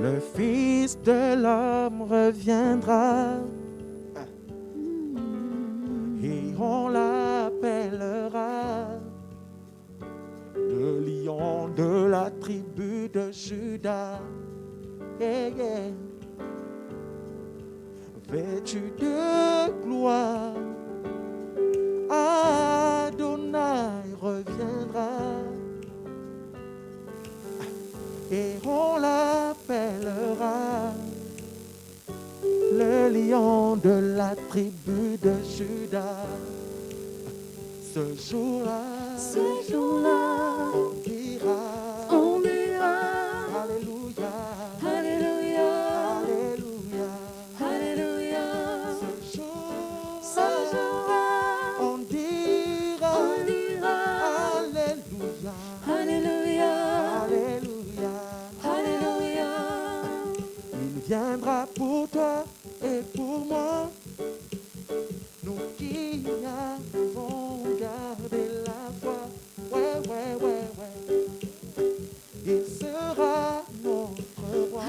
Le Fils de l'homme reviendra et on l'appellera le lion de la tribu de Juda. Yeah, yeah. Vêtu de gloire, Adonai reviendra et on l'appellera le lion de la tribu de Juda. Ce jour-là, on dira Alléluia, Alléluia, Alléluia, Alléluia. ce jour-là, on dira Alléluia, Alléluia, Alléluia. Alléluia. Il viendra pour toi et pour moi, nous qui avons gardé la foi. Ouais, ouais, ouais, ouais. Il sera notre roi.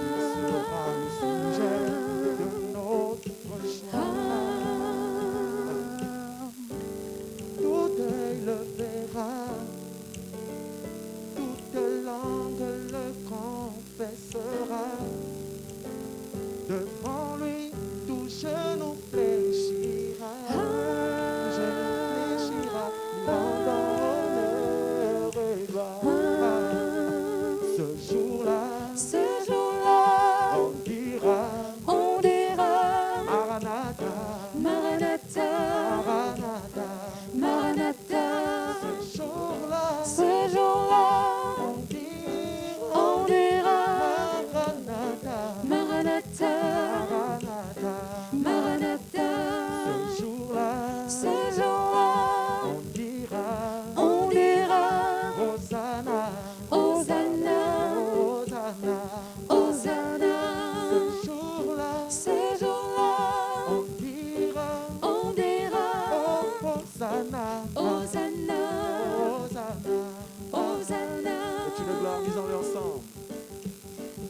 Il sera le sujet de notre choix. Tout œil le verra, toute langue le confessera. Devant lui, tout genou fléchira. Tout genou fléchira, lui rendant honneur et gloire. Ce jour-là, on dira Maranatha, Maranatha, Maranatha. Maranatha. Ce jour-là, on dira Maranatha, Maranatha, Maranatha. Maranatha. Ce jour-là, on dira Hosanna, Hosanna, Hosanna. Hosanna. Ce jour-là, on dira Hosanna, Hosanna, Hosanna. Hosanna. Vêtu de gloire, disons-le ensemble.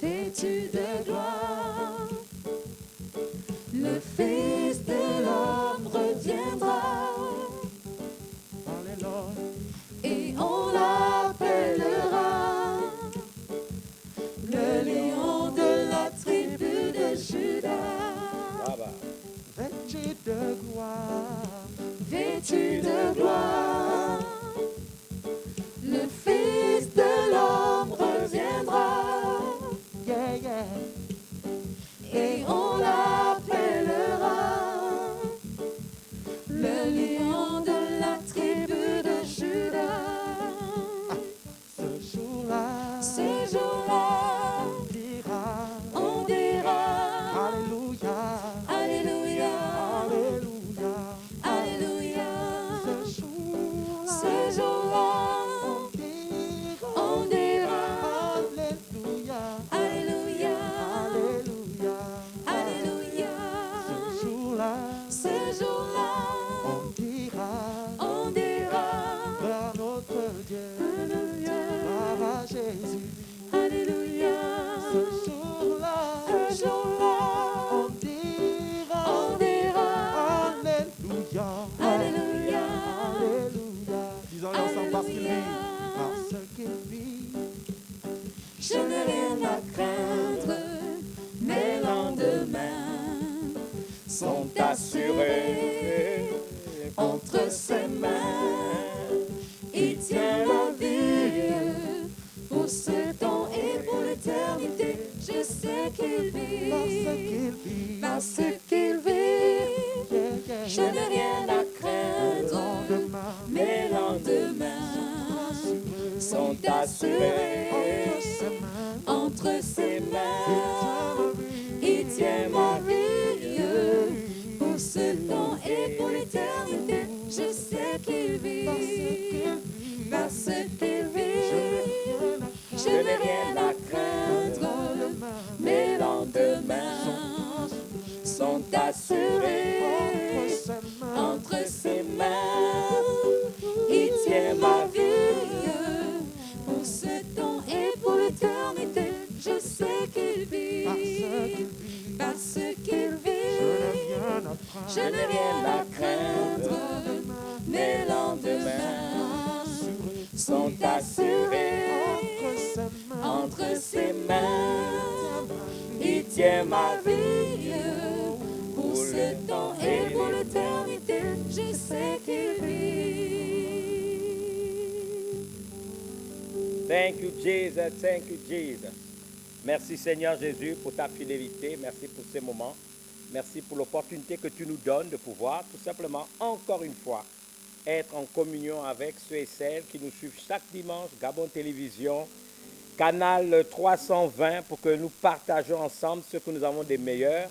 Vêtu de gloire, le Fils de l'homme reviendra Alléluia. et on l'appellera le lion de la tribu de Juda. Vêtu de gloire, Vêtu de gloire, le Fils de l'homme reviendra yeah, yeah. et on l'appellera le lion de la tribu de Juda. Ce jour-là, on dira Alléluia, Alléluia, Alléluia. Alléluia. Ce jour-là, On dira Alléluia, Alléluia, Alléluia. Alléluia. Ce jour-là, on On dira vers notre Dieu, gloire à Jésus. Alléluia. Ce jour-là, on dira Alléluia, Alléluia. Alléluia. Disons-le ensemble parce qu'il vit, parce qu'il vit. Je n'ai rien à craindre, mes lendemains sont assurés entre ses mains. Il tient ma vie pour ce temps et pour l'éternité. Je sais qu'il vit, parce qu'il vit. Je n'ai rien à craindre, mes lendemains sont assurés entre ses mains. Il tient ma vie pour ce temps et pour l'éternité. Je sais qu'il vit, parce qu'il vit. Je n'ai rien à craindre, mes lendemains sont assurés entre ses mains. Il tient ma vie pour ce temps et pour l'éternité. Je n'ai rien à craindre. Mes lendemains sont assurés entre ses mains. Il tient ma vie pour ce temps et pour l'éternité. Je sais qu'il vit. Thank you, Jesus. Thank you, Jesus. Merci, Seigneur Jésus, pour ta fidélité. Merci pour ces moments. Merci pour l'opportunité que tu nous donnes de pouvoir, tout simplement, encore une fois, être en communion avec ceux et celles qui nous suivent chaque dimanche, Gabon Télévision, canal 320, pour que nous partageons ensemble ce que nous avons des meilleurs,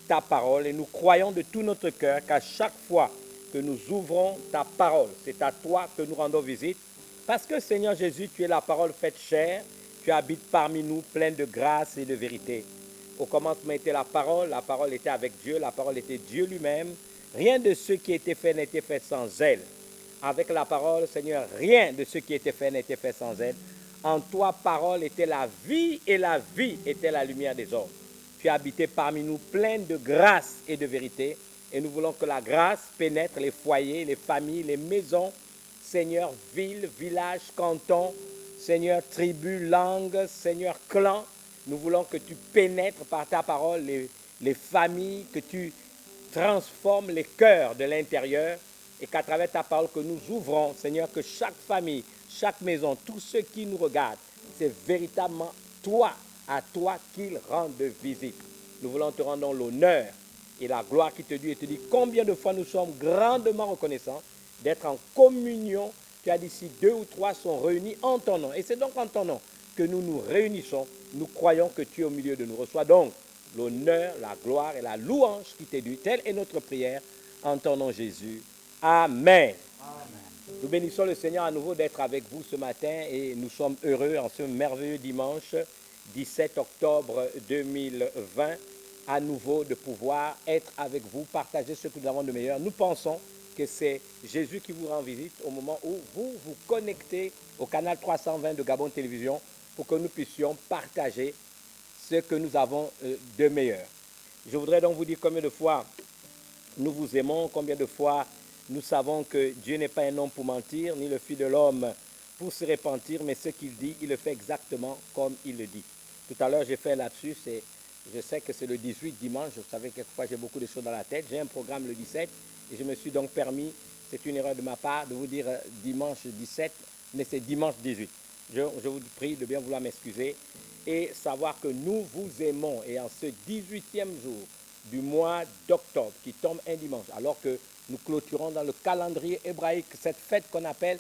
ta parole. Et nous croyons de tout notre cœur qu'à chaque fois que nous ouvrons ta parole, c'est à toi que nous rendons visite. Parce que, Seigneur Jésus, tu es la parole faite chair, tu habites parmi nous, pleine de grâce et de vérité. Au commencement était la parole était avec Dieu, la parole était Dieu lui-même. Rien de ce qui était fait n'était fait sans elle. Avec la parole, Seigneur, rien de ce qui était fait n'était fait sans elle. En toi, parole était la vie et la vie était la lumière des hommes. Tu habitais parmi nous, pleine de grâce et de vérité. Et nous voulons que la grâce pénètre les foyers, les familles, les maisons, Seigneur, villes, villages, cantons, Seigneur, tribus, langues, Seigneur, clans. Nous voulons que tu pénètres par ta parole les familles, que tu transformes les cœurs de l'intérieur et qu'à travers ta parole que nous ouvrons, Seigneur, que chaque famille, chaque maison, tous ceux qui nous regardent, c'est véritablement toi, à toi qu'ils rendent visite. Nous voulons te rendre l'honneur et la gloire qui te due et te dire combien de fois nous sommes grandement reconnaissants d'être en communion. Tu as dit si 2 ou 3 sont réunis en ton nom. Et c'est donc en ton nom que nous nous réunissons. Nous croyons que tu es au milieu de nous. Reçois donc l'honneur, la gloire et la louange qui t'est due. Telle est notre prière en ton nom Jésus. Amen. Amen. Nous bénissons le Seigneur à nouveau d'être avec vous ce matin et nous sommes heureux en ce merveilleux dimanche 17 octobre 2020 à nouveau de pouvoir être avec vous, partager ce que nous avons de meilleur. Nous pensons que c'est Jésus qui vous rend visite au moment où vous vous connectez au canal 320 de Gabon Télévision pour que nous puissions partager ce que nous avons de meilleur. Je voudrais donc vous dire combien de fois nous vous aimons, combien de fois nous savons que Dieu n'est pas un homme pour mentir, ni le Fils de l'homme pour se repentir, mais ce qu'il dit, il le fait exactement comme il le dit. Tout à l'heure, j'ai fait un lapsus et je sais que c'est le 18 dimanche. Vous savez, quelquefois, j'ai beaucoup de choses dans la tête. J'ai un programme le 17 et je me suis donc permis, c'est une erreur de ma part, de vous dire dimanche 17, mais c'est dimanche 18. Je vous prie de bien vouloir m'excuser et savoir que nous vous aimons. Et en ce 18e jour du mois d'octobre, qui tombe un dimanche, alors que nous clôturons dans le calendrier hébraïque cette fête qu'on appelle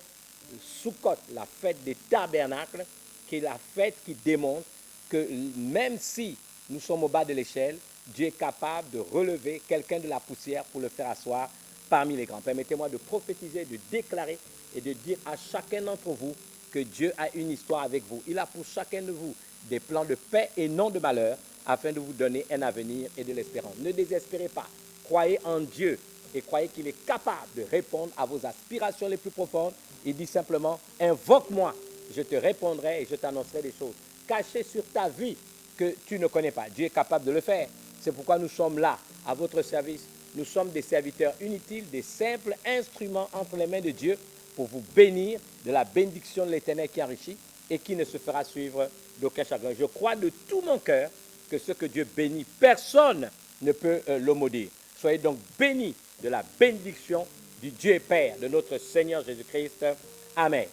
Sukkot, la fête des tabernacles, qui est la fête qui démontre que même si nous sommes au bas de l'échelle, Dieu est capable de relever quelqu'un de la poussière pour le faire asseoir parmi les grands. Permettez-moi de prophétiser, de déclarer et de dire à chacun d'entre vous que Dieu a une histoire avec vous. Il a pour chacun de vous des plans de paix et non de malheur afin de vous donner un avenir et de l'espérance. Ne désespérez pas. Croyez en Dieu et croyez qu'il est capable de répondre à vos aspirations les plus profondes. Il dit simplement, invoque-moi, je te répondrai et je t'annoncerai des choses cachées sur ta vie que tu ne connais pas. Dieu est capable de le faire. C'est pourquoi nous sommes là, à votre service. Nous sommes des serviteurs inutiles, des simples instruments entre les mains de Dieu pour vous bénir de la bénédiction de l'Éternel qui enrichit et qui ne se fera suivre d'aucun chagrin. Je crois de tout mon cœur que ce que Dieu bénit, personne ne peut le maudire. Soyez donc bénis de la bénédiction du Dieu et Père, de notre Seigneur Jésus-Christ. Amen.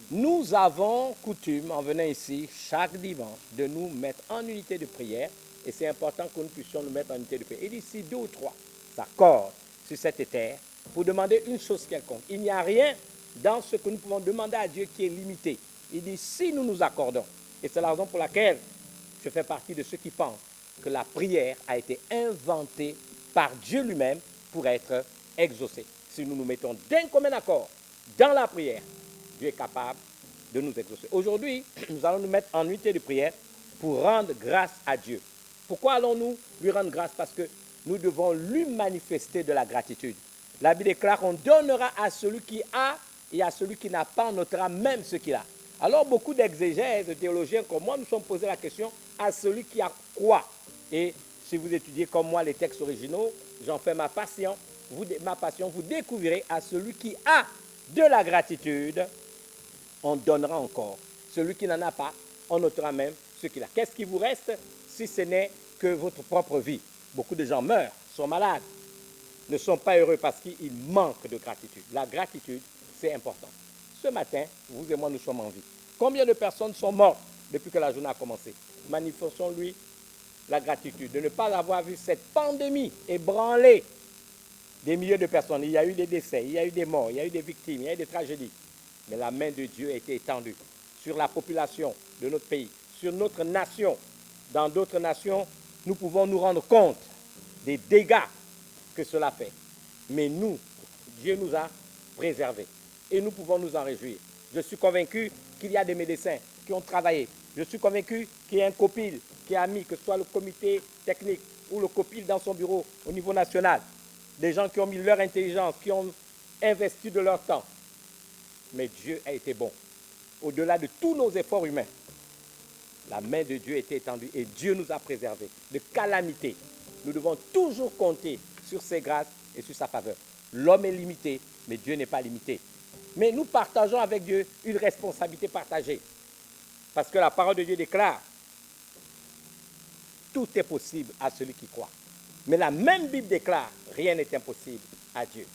Nous avons coutume, en venant ici, chaque dimanche, de nous mettre en unité de prière. Et c'est important que nous puissions nous mettre en unité de prière. Et d'ici 2 ou 3 s'accordent sur cette terre pour demander une chose quelconque. Il n'y a rien dans ce que nous pouvons demander à Dieu qui est limité. Il dit si nous nous accordons. Et c'est la raison pour laquelle je fais partie de ceux qui pensent que la prière a été inventée par Dieu lui-même pour être exaucée. Si nous nous mettons d'un commun accord dans la prière, Dieu est capable de nous exaucer. Aujourd'hui, nous allons nous mettre en unité de prière pour rendre grâce à Dieu. Pourquoi allons-nous lui rendre grâce? Parce que nous devons lui manifester de la gratitude. La Bible déclare qu'on donnera à celui qui a et à celui qui n'a pas, on notera même ce qu'il a. Alors beaucoup d'exégètes, de théologiens comme moi, nous sommes posés la question à celui qui a quoi? Et si vous étudiez comme moi les textes originaux, j'en fais ma passion, vous découvrirez à celui qui a de la gratitude, on donnera encore. Celui qui n'en a pas, on notera même ce qu'il a. Qu'est-ce qui vous reste si ce n'est que votre propre vie? Beaucoup de gens meurent, sont malades, ne sont pas heureux parce qu'ils manquent de gratitude. La gratitude, c'est important. Ce matin, vous et moi, nous sommes en vie. Combien de personnes sont mortes depuis que la journée a commencé? Manifestons-lui la gratitude de ne pas avoir vu cette pandémie ébranler des milliers de personnes. Il y a eu des décès, il y a eu des morts, il y a eu des victimes, il y a eu des tragédies. Mais la main de Dieu a été étendue sur la population de notre pays, sur notre nation. Dans d'autres nations, nous pouvons nous rendre compte des dégâts que cela fait. Mais nous, Dieu nous a préservés et nous pouvons nous en réjouir. Je suis convaincu qu'il y a des médecins qui ont travaillé. Je suis convaincu qu'il y a un COPIL qui a mis, que ce soit le comité technique ou le COPIL dans son bureau au niveau national, des gens qui ont mis leur intelligence, qui ont investi de leur temps. Mais Dieu a été bon. Au-delà de tous nos efforts humains, la main de Dieu a été étendue et Dieu nous a préservés de calamités. Nous devons toujours compter sur ses grâces et sur sa faveur. L'homme est limité, mais Dieu n'est pas limité. Mais nous partageons avec Dieu une responsabilité partagée. Parce que la parole de Dieu déclare, tout est possible à celui qui croit. Mais la même Bible déclare, rien n'est impossible à Dieu.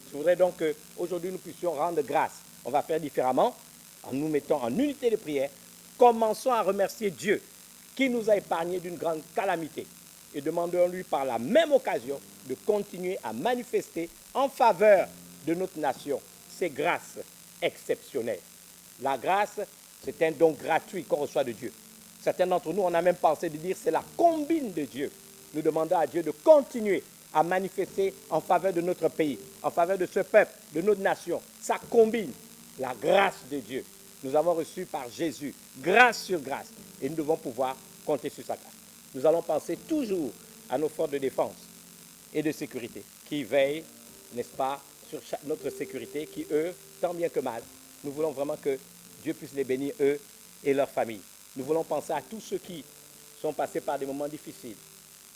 Je voudrais donc qu'aujourd'hui nous puissions rendre grâce. On va faire différemment, en nous mettant en unité de prière. Commençons à remercier Dieu qui nous a épargnés d'une grande calamité. Et demandons-lui par la même occasion de continuer à manifester en faveur de notre nation ses grâces exceptionnelles. La grâce, c'est un don gratuit qu'on reçoit de Dieu. Certains d'entre nous, on a même pensé de dire c'est la combine de Dieu. Nous demandons à Dieu de continuer à manifester en faveur de notre pays, en faveur de ce peuple, de notre nation. Ça combine la grâce de Dieu. Nous avons reçu par Jésus, grâce sur grâce, et nous devons pouvoir compter sur sa grâce. Nous allons penser toujours à nos forces de défense et de sécurité qui veillent, n'est-ce pas, sur notre sécurité, qui œuvrent tant bien que mal. Nous voulons vraiment que Dieu puisse les bénir, eux et leurs familles. Nous voulons penser à tous ceux qui sont passés par des moments difficiles,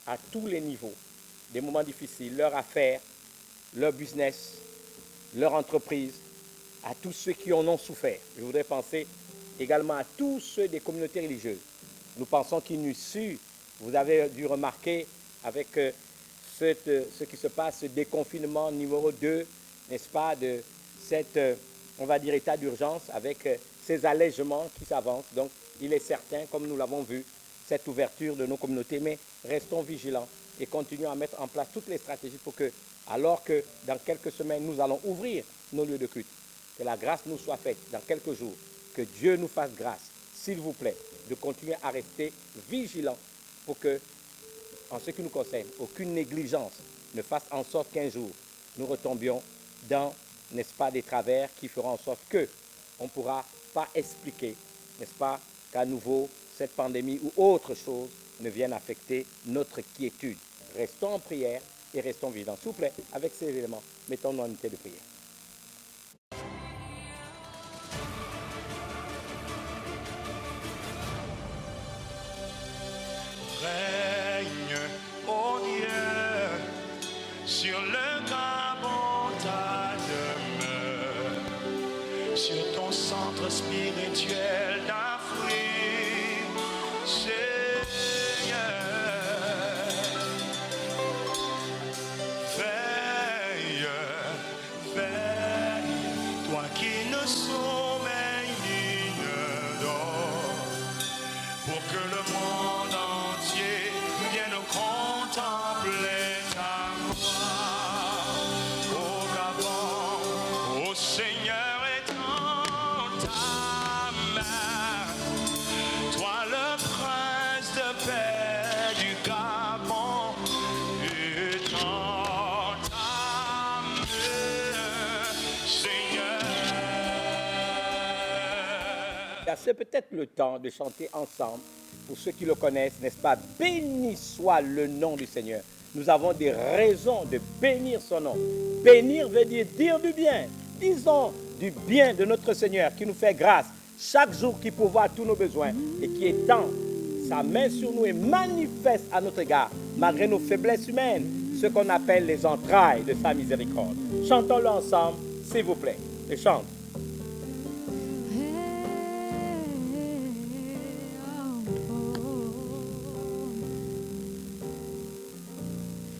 à tous les niveaux, des moments difficiles, leurs affaires, leur business, leur entreprise, à tous ceux qui en ont souffert. Je voudrais penser également à tous ceux des communautés religieuses. Nous pensons qu'ils n'eussent su, vous avez dû remarquer avec ce qui se passe, ce déconfinement numéro 2, n'est-ce pas, de cet, on va dire, état d'urgence avec ces allègements qui s'avancent. Donc, il est certain, comme nous l'avons vu, cette ouverture de nos communautés, mais restons vigilants et continuons à mettre en place toutes les stratégies pour que, alors que dans quelques semaines, nous allons ouvrir nos lieux de culte, que la grâce nous soit faite dans quelques jours, que Dieu nous fasse grâce, s'il vous plaît, de continuer à rester vigilants pour que, en ce qui nous concerne, aucune négligence ne fasse en sorte qu'un jour, nous retombions dans, n'est-ce pas, des travers qui feront en sorte qu'on ne pourra pas expliquer, n'est-ce pas, qu'à nouveau, cette pandémie ou autre chose ne vienne affecter notre quiétude. Restons en prière et restons vigilants. S'il vous plaît, avec ces éléments, mettons-nous en unité de prière. Règne, ô Dieu, sur le grand montagne demeure, sur ton centre spirituel d'Afrique, Seigneur. Veille, veille, toi qui ne sommeilles ni ne dors, pour que le monde entier vienne contempler ta gloire. Au Gabon, ô Seigneur, étends ta main, toi le prince de paix du Gabon, étends ta main, Seigneur. C'est peut-être le temps de chanter ensemble, pour ceux qui le connaissent, n'est-ce pas? Béni soit le nom du Seigneur. Nous avons des raisons de bénir son nom. Bénir veut dire du bien. Disons du bien de notre Seigneur qui nous fait grâce chaque jour, qui pourvoit tous nos besoins et qui étend sa main sur nous et manifeste à notre égard, malgré nos faiblesses humaines, ce qu'on appelle les entrailles de sa miséricorde. Chantons-le ensemble, s'il vous plaît. Et chante.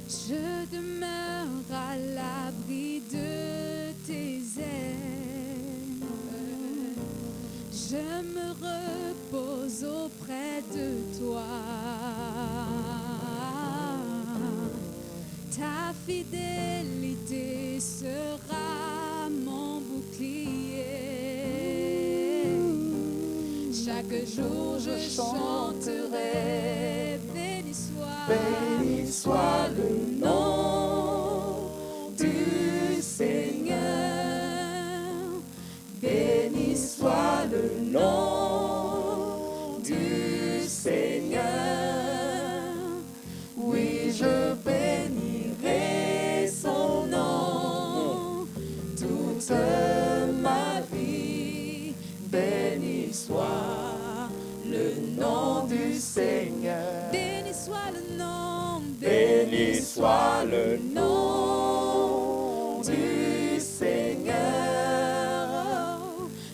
Je demeure à l'abri de tes ailes. Je me repose auprès de toi. Ta fidélité sera mon bouclier. Chaque jour je chanterai, béni soit le nom du Seigneur. Béni soit le nom du Seigneur. Oui, je bénirai son nom toute ma vie. Béni soit le nom du Seigneur. Béni soit le nom. Béni soit le nom du Seigneur.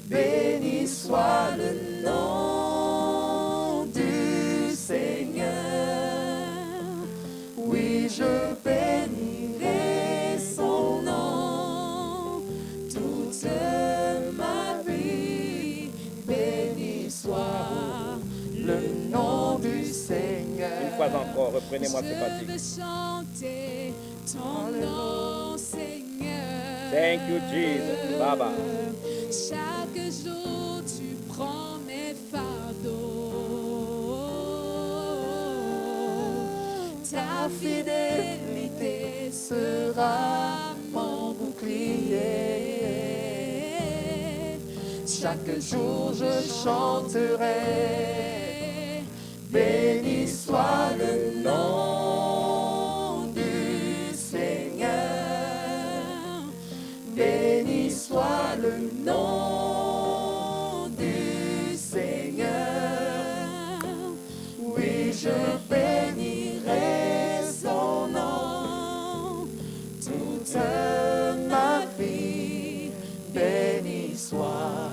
Béni soit le nom du Seigneur. Oui, je bénirai son nom toute ma vie. Béni soit le nom du Seigneur. Une fois encore, reprenez-moi ce Je cantique. veux chanter ton nom, Seigneur. Thank you, Jesus. Baba. Chaque jour tu prends mes fardeaux. Ta fidélité sera mon bouclier. Chaque jour je chanterai. Béni soit le nom du Seigneur. Béni soit le nom du Seigneur. Oui, je bénirai son nom toute ma vie. Béni soit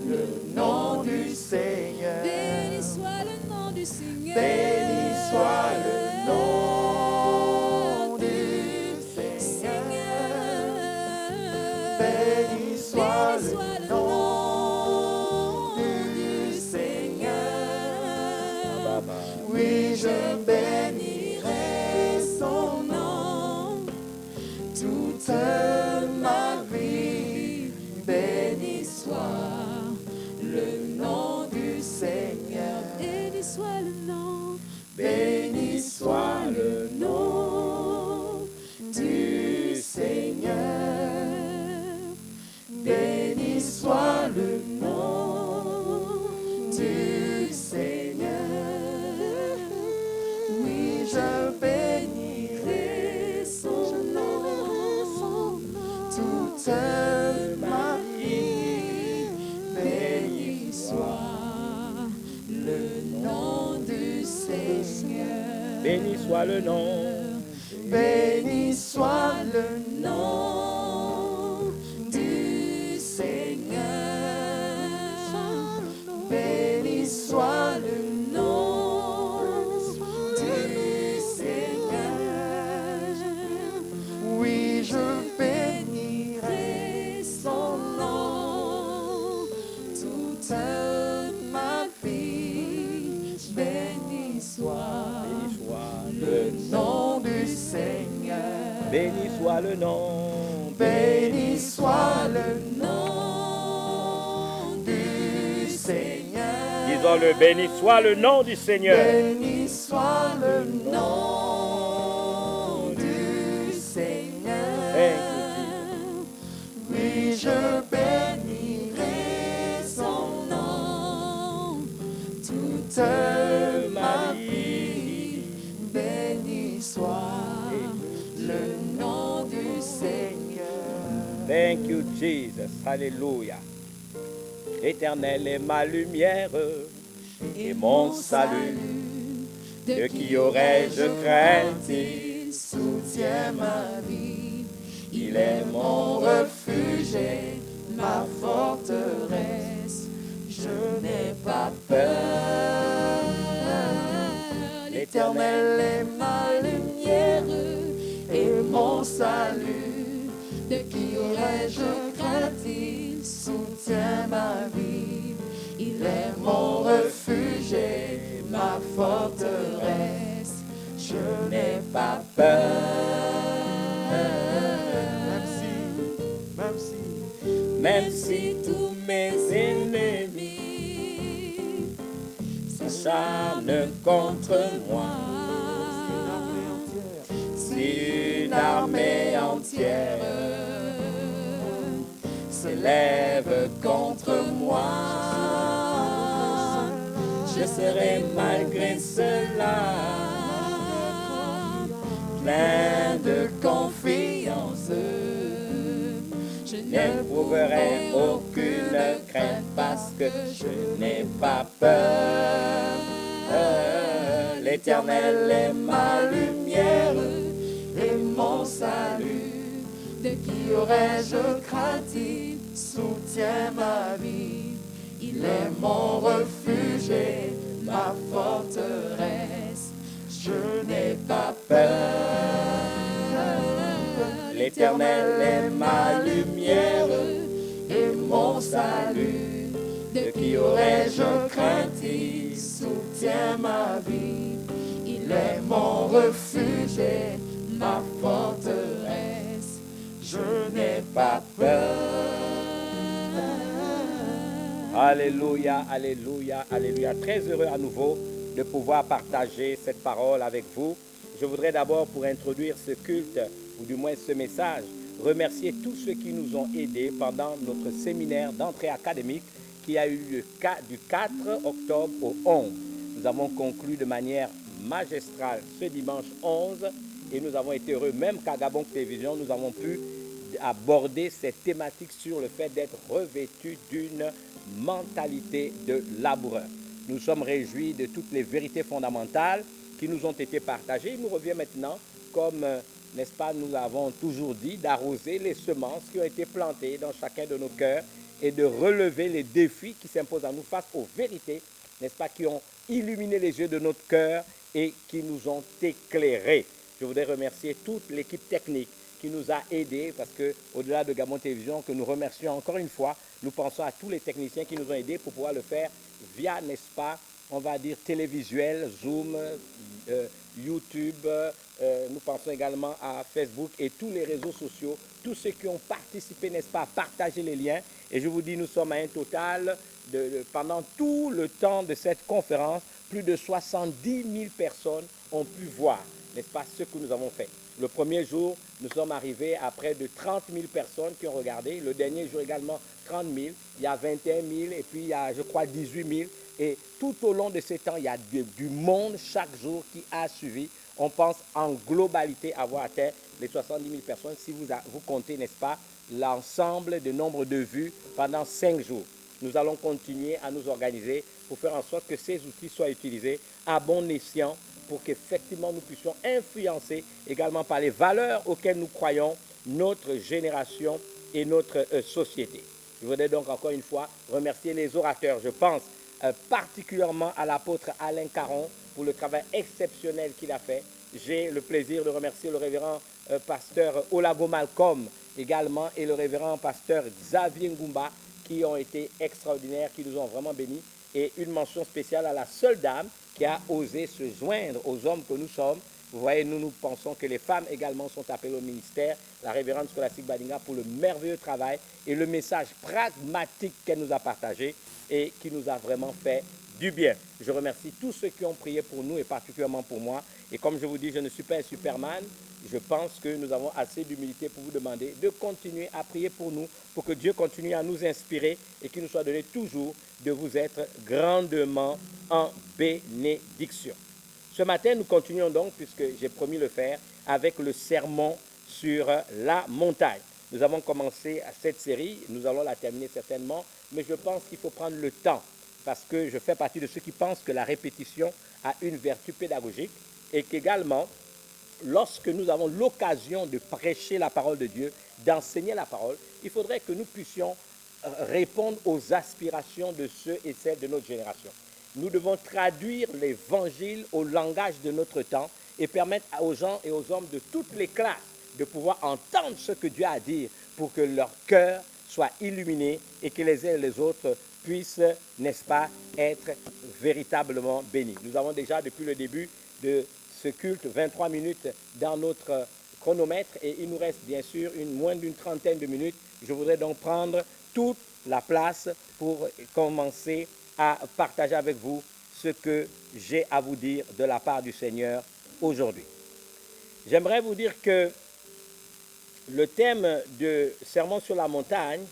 le nom du Seigneur. Béni soit le nom du Seigneur. Béni soit le nom du Seigneur. Béni soit le nom du Seigneur. Baba. Oui, je bénirai son nom toute ma vie. Béni soit le nom du Seigneur. Béni soit le nom. Béni soit le nom du Seigneur. Béni soit le nom du Seigneur. Oui, je bénirai son nom toute ma vie. Béni soit le nom du Seigneur. Béni soit le nom. Béni soit le nom du Seigneur. Béni soit le nom du Seigneur. Oui, je bénirai son nom toute ma vie. Béni soit le nom du Seigneur. Béni soit le nom. Béni soit le nom du Seigneur. Disons-le, béni soit le nom du Seigneur. Béni soit le nom du Seigneur. Thank Oui, je bénirai son nom toute ma vie. Béni soit le nom du Seigneur. Thank you, Jesus. Alléluia. Éternel est ma lumière et mon salut. De qui aurais-je crainte? il soutient ma vie. Il est mon refuge et ma forteresse. Je n'ai pas peur. L'Éternel est ma lumière et mon salut. De qui aurais-je crainte? Il soutient ma vie. Il est mon refuge et ma forteresse. Je n'ai pas peur. Même si tous mes ennemis s'acharnent contre moi, si une armée entière s'élève contre moi, je serai malgré cela plein de confiance. Je n'éprouverai aucune crainte parce que je n'ai pas peur. L'Éternel est ma lumière et mon salut. De qui aurais-je crainte? Il soutient ma vie. Il est mon refuge et ma forteresse. Je n'ai pas peur. L'Éternel est ma lumière et mon salut. De qui aurais-je crainte? Il soutient ma vie. Il est mon refuge et ma forteresse. Je n'ai pas peur. Alléluia, alléluia, alléluia. Très heureux à nouveau de pouvoir partager cette parole avec vous. Je voudrais d'abord, pour introduire ce culte, ou du moins ce message, remercier tous ceux qui nous ont aidés pendant notre séminaire d'entrée académique qui a eu lieu du 4 octobre au 11. Nous avons conclu de manière magistrale ce dimanche 11 et nous avons été heureux, même qu'à Gabon Télévision, nous avons pu aborder cette thématique sur le fait d'être revêtu d'une mentalité de laboureur. Nous sommes réjouis de toutes les vérités fondamentales qui nous ont été partagées. Il nous revient maintenant, comme, n'est-ce pas, nous avons toujours dit, d'arroser les semences qui ont été plantées dans chacun de nos cœurs et de relever les défis qui s'imposent à nous face aux vérités, n'est-ce pas, qui ont illuminé les yeux de notre cœur et qui nous ont éclairés. Je voudrais remercier toute l'équipe technique qui nous a aidés, parce qu'au-delà de Gabon Télévision, que nous remercions encore une fois, nous pensons à tous les techniciens qui nous ont aidés pour pouvoir le faire via, n'est-ce pas, on va dire télévisuel, Zoom, YouTube, nous pensons également à Facebook et tous les réseaux sociaux, tous ceux qui ont participé, n'est-ce pas, à partager les liens. Et je vous dis, nous sommes à un total, pendant tout le temps de cette conférence, plus de 70 000 personnes ont pu voir, n'est-ce pas, ce que nous avons fait. Le premier jour, nous sommes arrivés à près de 30 000 personnes qui ont regardé. Le dernier jour également, 30 000. Il y a 21 000 et puis il y a, je crois, 18 000. Et tout au long de ces temps, il y a du monde chaque jour qui a suivi. On pense en globalité avoir atteint les 70 000 personnes si vous comptez, n'est-ce pas, l'ensemble du nombre de vues pendant 5 jours. Nous allons continuer à nous organiser pour faire en sorte que ces outils soient utilisés à bon escient pour qu'effectivement nous puissions influencer également par les valeurs auxquelles nous croyons notre génération et notre société. Je voudrais donc encore une fois remercier les orateurs. Je pense particulièrement à l'apôtre Alain Caron pour le travail exceptionnel qu'il a fait. J'ai le plaisir de remercier le révérend pasteur Olago Malcolm également et le révérend pasteur Xavier Ngumba qui ont été extraordinaires, qui nous ont vraiment bénis. Et une mention spéciale à la seule dame qui a osé se joindre aux hommes que nous sommes. Vous voyez, nous pensons que les femmes également sont appelées au ministère, la révérende Scholastique Badinga, pour le merveilleux travail et le message pragmatique qu'elle nous a partagé et qui nous a vraiment fait du bien. Je remercie tous ceux qui ont prié pour nous et particulièrement pour moi. Et comme je vous dis, je ne suis pas un Superman. Je pense que nous avons assez d'humilité pour vous demander de continuer à prier pour nous, pour que Dieu continue à nous inspirer et qu'il nous soit donné toujours de vous être grandement en bénédiction. Ce matin, nous continuons donc, puisque j'ai promis le faire, avec le sermon sur la montagne. Nous avons commencé cette série, nous allons la terminer certainement, mais je pense qu'il faut prendre le temps, parce que je fais partie de ceux qui pensent que la répétition a une vertu pédagogique et qu'également, lorsque nous avons l'occasion de prêcher la parole de Dieu, d'enseigner la parole, il faudrait que nous puissions répondre aux aspirations de ceux et celles de notre génération. Nous devons traduire l'évangile au langage de notre temps et permettre aux gens et aux hommes de toutes les classes de pouvoir entendre ce que Dieu a à dire pour que leur cœur soit illuminé et que les uns et les autres puissent, n'est-ce pas, être véritablement bénis. Nous avons déjà, depuis le début de ce culte, 23 minutes dans notre chronomètre et il nous reste bien sûr moins d'une trentaine de minutes. Je voudrais donc prendre toute la place pour commencer à partager avec vous ce que j'ai à vous dire de la part du Seigneur aujourd'hui. J'aimerais vous dire que le thème de Sermon sur la montagne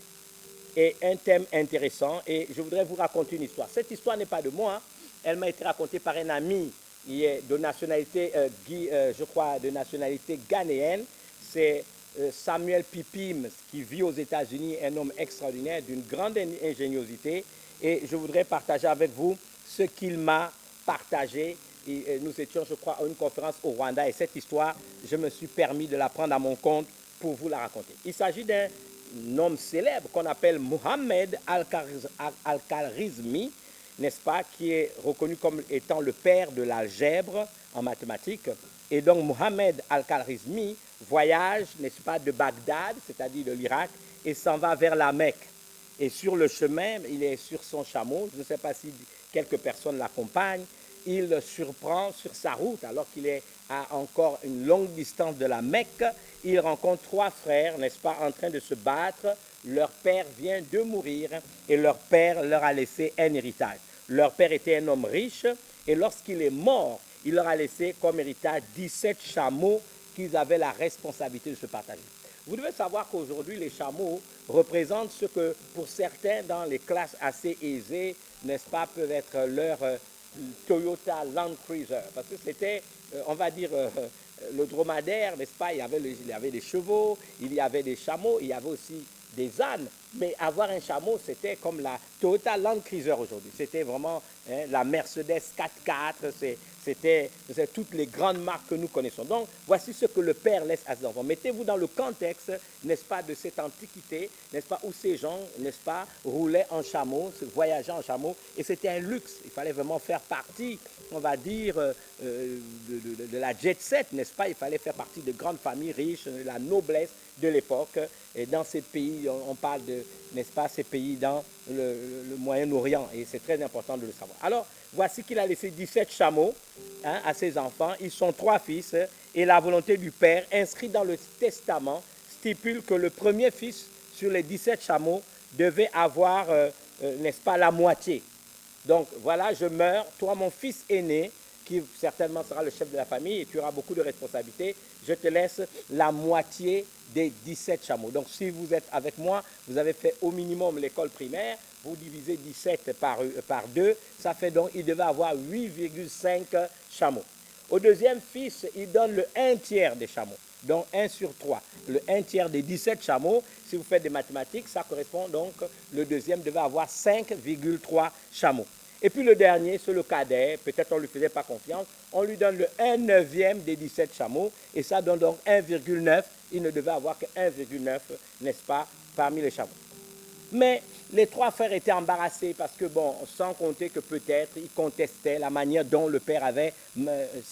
est un thème intéressant et je voudrais vous raconter une histoire. Cette histoire n'est pas de moi, elle m'a été racontée par un ami qui est de nationalité, je crois, de nationalité ghanéenne. C'est Samuel Pipim qui vit aux États-Unis, un homme extraordinaire d'une grande ingéniosité. Et je voudrais partager avec vous ce qu'il m'a partagé. Et nous étions, je crois, à une conférence au Rwanda et cette histoire, je me suis permis de la prendre à mon compte pour vous la raconter. Il s'agit d'un homme célèbre qu'on appelle Mohamed Al-Khawarizmi, n'est-ce pas, qui est reconnu comme étant le père de l'algèbre en mathématiques. Et donc Mohamed Al-Khawarizmi voyage, n'est-ce pas, de Bagdad, c'est-à-dire de l'Irak, et s'en va vers la Mecque. Et sur le chemin, il est sur son chameau, je ne sais pas si quelques personnes l'accompagnent, il surprend sur sa route, alors qu'il est à encore une longue distance de la Mecque, il rencontre trois frères, n'est-ce pas, en train de se battre. Leur père vient de mourir et leur père leur a laissé un héritage. Leur père était un homme riche et lorsqu'il est mort, il leur a laissé comme héritage 17 chameaux qu'ils avaient la responsabilité de se partager. Vous devez savoir qu'aujourd'hui, les chameaux représentent ce que, pour certains, dans les classes assez aisées, n'est-ce pas, peuvent être leur Toyota Land Cruiser. Parce que c'était, on va dire, le dromadaire, n'est-ce pas, il y avait des chevaux, il y avait des chameaux, il y avait aussi des ânes. Mais avoir un chameau, c'était comme la Toyota Land Cruiser aujourd'hui. C'était vraiment la Mercedes 4x4, c'était toutes les grandes marques que nous connaissons. Donc, voici ce que le Père laisse à ses enfants. Mettez-vous dans le contexte, n'est-ce pas, de cette antiquité, n'est-ce pas, où ces gens, n'est-ce pas, roulaient en chameau, voyageaient en chameau, et c'était un luxe. Il fallait vraiment faire partie, on va dire, de la jet set, n'est-ce pas. Il fallait faire partie de grandes familles riches, de la noblesse de l'époque. Et dans ces pays, on parle de, n'est-ce pas, ces pays dans le Moyen-Orient, et c'est très important de le savoir. Alors, voici qu'il a laissé 17 chameaux à ses enfants. Ils sont 3 fils et la volonté du Père, inscrite dans le testament, stipule que le premier fils sur les 17 chameaux devait avoir, n'est-ce pas, la moitié. Donc, voilà, je meurs, toi, mon fils aîné, qui certainement sera le chef de la famille et tu auras beaucoup de responsabilités, je te laisse la moitié des 17 chameaux. Donc, si vous êtes avec moi, vous avez fait au minimum l'école primaire, vous divisez 17 par 2, ça fait donc, il devait avoir 8,5 chameaux. Au deuxième fils, il donne le 1 tiers des chameaux, donc 1 sur 3. Le 1 tiers des 17 chameaux, si vous faites des mathématiques, ça correspond donc, le deuxième devait avoir 5,3 chameaux. Et puis le dernier, c'est le cadet, peut-être on ne lui faisait pas confiance, on lui donne le 1/9 des 17 chameaux, et ça donne donc 1,9, il ne devait avoir que 1,9, n'est-ce pas, parmi les chameaux. Mais les 3 frères étaient embarrassés parce que, bon, sans compter que peut-être ils contestaient la manière dont le père avait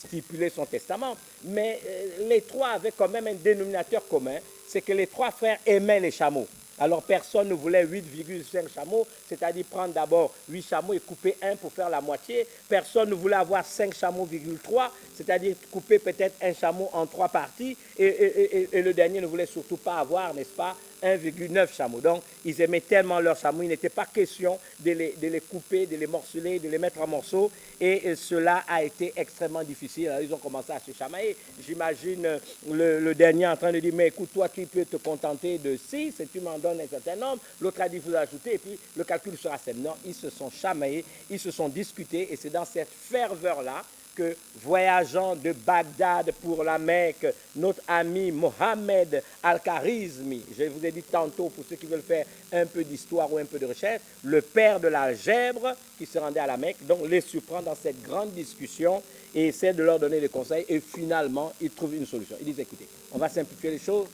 stipulé son testament, mais les 3 avaient quand même un dénominateur commun, c'est que les 3 frères aimaient les chameaux. Alors personne ne voulait 8,5 chameaux, c'est-à-dire prendre d'abord 8 chameaux et couper 1 pour faire la moitié. Personne ne voulait avoir 5 chameaux,3, c'est-à-dire couper peut-être un chameau en 3 parties. Et le dernier ne voulait surtout pas avoir, n'est-ce pas, 1,9 chameaux. Donc, ils aimaient tellement leurs chameaux, il n'était pas question de les couper, de les morceler, de les mettre en morceaux. Et cela a été extrêmement difficile. Alors, ils ont commencé à se chamailler. J'imagine le dernier en train de dire, mais écoute, toi, tu peux te contenter de 6 et tu m'en donnes un certain nombre. L'autre a dit, vous ajoutez, et puis le calcul sera simple. Non, ils se sont chamaillés, ils se sont discutés, et c'est dans cette ferveur-là que voyageant de Bagdad pour la Mecque, notre ami Mohamed Al-Kharizmi, je vous ai dit tantôt pour ceux qui veulent faire un peu d'histoire ou un peu de recherche, le père de l'algèbre qui se rendait à la Mecque, donc les surprend dans cette grande discussion et essaie de leur donner des conseils et finalement il trouve une solution. Il dit écoutez, on va simplifier les choses.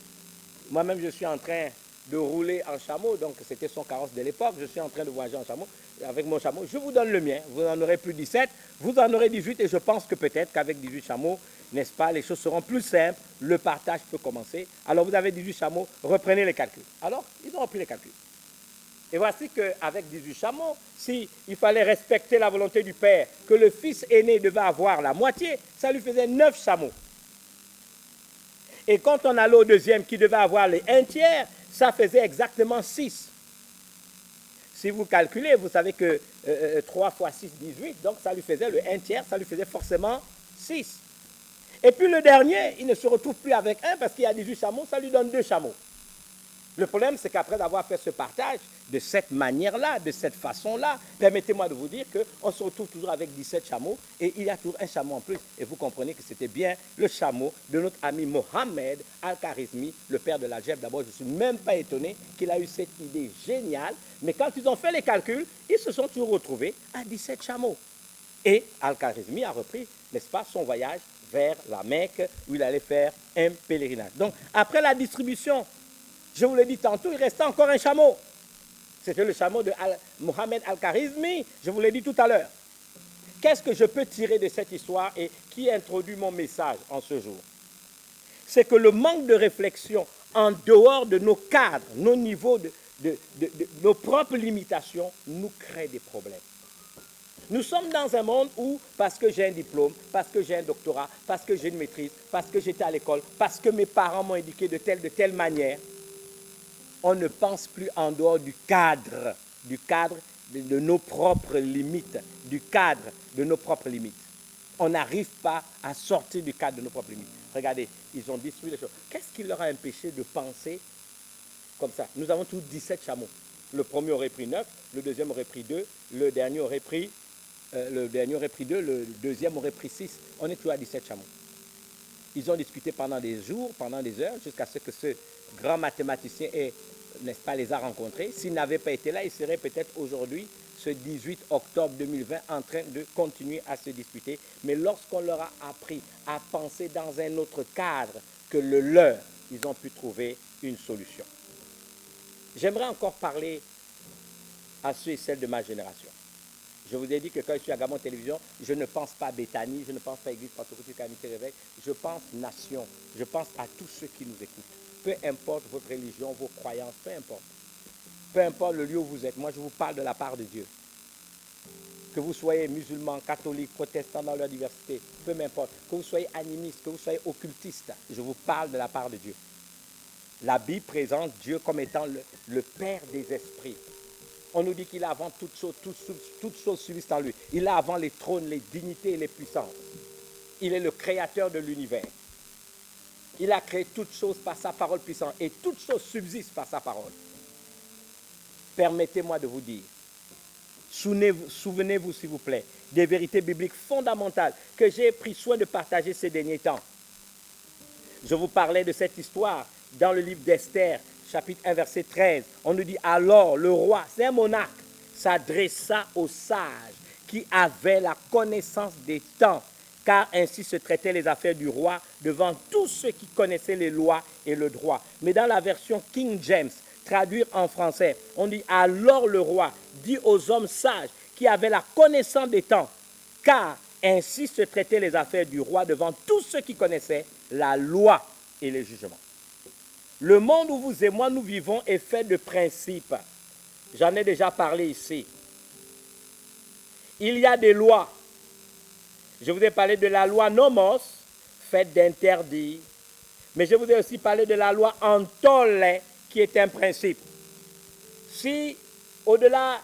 Moi-même je suis en train de rouler en chameau, donc c'était son carrosse de l'époque, je suis en train de voyager en chameau, avec mon chameau, je vous donne le mien, vous en aurez plus 17, vous en aurez 18 et je pense que peut-être qu'avec 18 chameaux, n'est-ce pas, les choses seront plus simples, le partage peut commencer. Alors vous avez 18 chameaux, reprenez les calculs. Alors, ils ont repris les calculs. Et voici qu'avec 18 chameaux, s'il fallait respecter la volonté du père, que le fils aîné devait avoir la moitié, ça lui faisait 9 chameaux. Et quand on allait au deuxième qui devait avoir les 1 tiers, ça faisait exactement 6. Si vous calculez, vous savez que 3 fois 6, 18, donc ça lui faisait le 1 tiers, ça lui faisait forcément 6. Et puis le dernier, il ne se retrouve plus avec 1 parce qu'il y a 18 chameaux, ça lui donne 2 chameaux. Le problème, c'est qu'après avoir fait ce partage, de cette manière-là, de cette façon-là, permettez-moi de vous dire qu'on se retrouve toujours avec 17 chameaux et il y a toujours un chameau en plus. Et vous comprenez que c'était bien le chameau de notre ami Mohamed Al-Kharizmi, le père de l'algèbre. D'abord, je ne suis même pas étonné qu'il a eu cette idée géniale, mais quand ils ont fait les calculs, ils se sont toujours retrouvés à 17 chameaux. Et Al-Kharizmi a repris, n'est-ce pas, son voyage vers la Mecque où il allait faire un pèlerinage. Donc, après la distribution, je vous l'ai dit tantôt, il restait encore un chameau. C'était le chameau de Mohamed Al-Kharizmi, je vous l'ai dit tout à l'heure. Qu'est-ce que je peux tirer de cette histoire et qui introduit mon message en ce jour? C'est que le manque de réflexion en dehors de nos cadres, nos niveaux, nos propres limitations, nous crée des problèmes. Nous sommes dans un monde où, parce que j'ai un diplôme, parce que j'ai un doctorat, parce que j'ai une maîtrise, parce que j'étais à l'école, parce que mes parents m'ont éduqué de telle manière, on ne pense plus en dehors du cadre de nos propres limites, du cadre de nos propres limites. On n'arrive pas à sortir du cadre de nos propres limites. Regardez, ils ont détruit les choses. Qu'est-ce qui leur a empêché de penser comme ça? Nous avons tous 17 chameaux. Le premier aurait pris 9, le deuxième aurait pris 2, le dernier aurait pris 2, le deuxième aurait pris 6. On est toujours à 17 chameaux. Ils ont discuté pendant des jours, pendant des heures, jusqu'à ce que ce grand mathématicien n'est-ce pas, les a rencontrés. S'il n'avait pas été là, il serait peut-être aujourd'hui, ce 18 octobre 2020, en train de continuer à se disputer. Mais lorsqu'on leur a appris à penser dans un autre cadre que le leur, ils ont pu trouver une solution. J'aimerais encore parler à ceux et celles de ma génération. Je vous ai dit que quand je suis à Gabon Télévision, je ne pense pas à Béthanie, je ne pense pas à Église Pentecôtiste Amitié Réveil, je pense nation, je pense à tous ceux qui nous écoutent. Peu importe votre religion, vos croyances, peu importe. Peu importe le lieu où vous êtes, moi je vous parle de la part de Dieu. Que vous soyez musulmans, catholiques, protestants dans leur diversité, peu m'importe. Que vous soyez animistes, que vous soyez occultistes, je vous parle de la part de Dieu. La Bible présente Dieu comme étant le Père des esprits. On nous dit qu'il a avant toutes choses subsistent en lui. Il a avant les trônes, les dignités et les puissances. Il est le créateur de l'univers. Il a créé toutes choses par sa parole puissante et toutes choses subsistent par sa parole. Permettez-moi de vous dire, souvenez-vous s'il vous plaît, des vérités bibliques fondamentales que j'ai pris soin de partager ces derniers temps. Je vous parlais de cette histoire dans le livre d'Esther, chapitre 1, verset 13. On nous dit alors le roi, c'est un monarque, s'adressa aux sages qui avaient la connaissance des temps, car ainsi se traitaient les affaires du roi devant tous ceux qui connaissaient les lois et le droit. Mais dans la version King James, traduire en français, on dit alors le roi dit aux hommes sages qui avaient la connaissance des temps, car ainsi se traitaient les affaires du roi devant tous ceux qui connaissaient la loi et les jugements. Le monde où vous et moi nous vivons est fait de principes. J'en ai déjà parlé ici. Il y a des lois. Je vous ai parlé de la loi nomos, faite d'interdits. Mais je vous ai aussi parlé de la loi antole, qui est un principe. Si, au-delà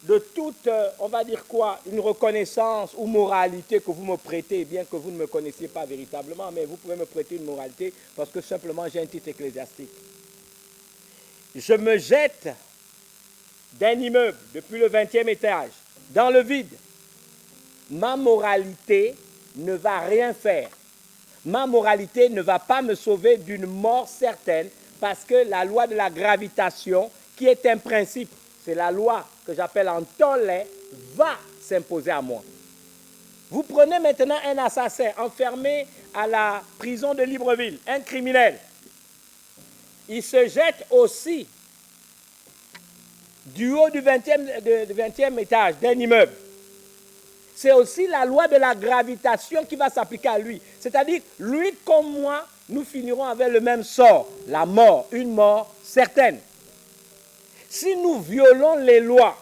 de toute, on va dire quoi, une reconnaissance ou moralité que vous me prêtez, bien que vous ne me connaissiez pas véritablement, mais vous pouvez me prêter une moralité parce que simplement j'ai un titre ecclésiastique. Je me jette d'un immeuble depuis le 20e étage, dans le vide. ma moralité ne va rien faire. Ma moralité ne va pas me sauver d'une mort certaine parce que la loi de la gravitation, qui est un principe, c'est la loi que j'appelle en tollet, va s'imposer à moi. Vous prenez maintenant un assassin enfermé à la prison de Libreville, un criminel. Il se jette aussi du haut du 20e étage d'un immeuble. C'est aussi la loi de la gravitation qui va s'appliquer à lui. C'est-à-dire, lui comme moi, nous finirons avec le même sort, la mort, une mort certaine. Si nous violons les lois